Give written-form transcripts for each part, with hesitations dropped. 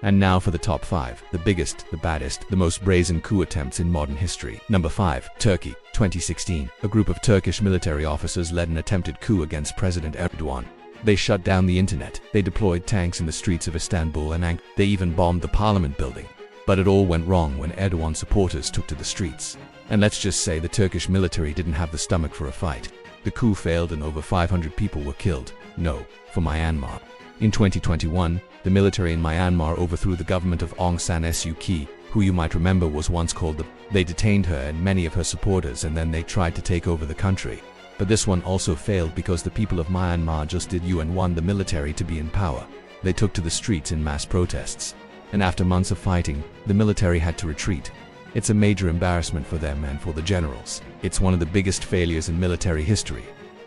And now for the top 5, the biggest, the baddest, the most brazen coup attempts in modern history. Number 5, Turkey, 2016. A group of Turkish military officers led an attempted coup against President Erdogan. They shut down the internet, they deployed tanks in the streets of Istanbul and they even bombed the parliament building. But it all went wrong when Erdogan supporters took to the streets. And let's just say the Turkish military didn't have the stomach for a fight. The coup failed and over 500 people were killed. No, for Myanmar. In 2021, the military in Myanmar overthrew the government of Aung San Suu Kyi, who you might remember was once called the... They detained her and many of her supporters, and then they tried to take over the country. But this one also failed because the people of Myanmar just did and won the military to be in power. They took to the streets in mass protests. And after months of fighting, the military had to retreat. It's a major embarrassment for them and for the generals. It's one of the biggest failures in military history.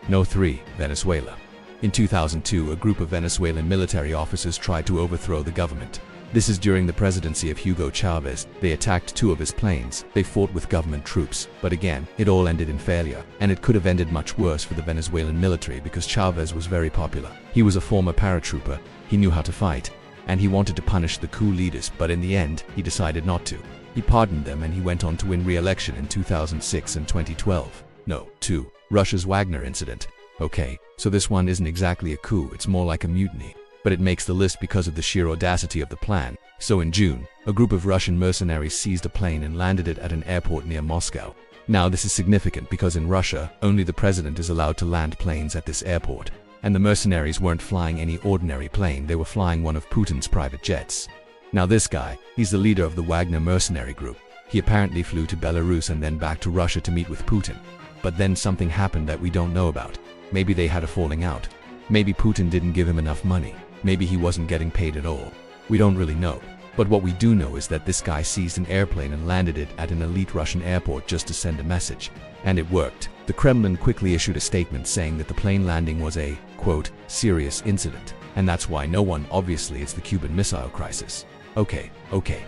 No. 3, Venezuela. In 2002, a group of Venezuelan military officers tried to overthrow the government. This is during the presidency of Hugo Chavez. They attacked 2 of his planes. They fought with government troops. But again, it all ended in failure. And it could have ended much worse for the Venezuelan military because Chavez was very popular. He was a former paratrooper. He knew how to fight. And he wanted to punish the coup leaders, but in the end, he decided not to. He pardoned them and he went on to win re-election in 2006 and 2012. No. 2, Russia's Wagner incident. Okay, so this one isn't exactly a coup, it's more like a mutiny. But it makes the list because of the sheer audacity of the plan. So in June, a group of Russian mercenaries seized a plane and landed it at an airport near Moscow. Now this is significant because in Russia, only the president is allowed to land planes at this airport. And the mercenaries weren't flying any ordinary plane, they were flying one of Putin's private jets. Now this guy, he's the leader of the Wagner mercenary group. He apparently flew to Belarus and then back to Russia to meet with Putin. But then something happened that we don't know about. Maybe they had a falling out. Maybe Putin didn't give him enough money. Maybe he wasn't getting paid at all. We don't really know. But what we do know is that this guy seized an airplane and landed it at an elite Russian airport just to send a message. And it worked. The Kremlin quickly issued a statement saying that the plane landing was a, quote, serious incident. And that's why no one, obviously it's the Cuban Missile Crisis. Okay,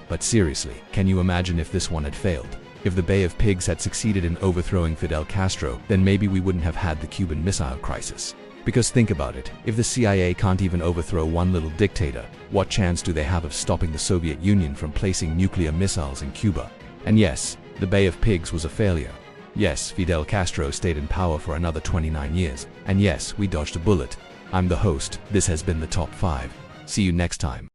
but seriously, can you imagine if this one had failed? If the Bay of Pigs had succeeded in overthrowing Fidel Castro, then maybe we wouldn't have had the Cuban Missile Crisis. Because think about it, if the CIA can't even overthrow one little dictator, what chance do they have of stopping the Soviet Union from placing nuclear missiles in Cuba? And yes, the Bay of Pigs was a failure. Yes, Fidel Castro stayed in power for another 29 years. And yes, we dodged a bullet. I'm the host, this has been the Top 5. See you next time.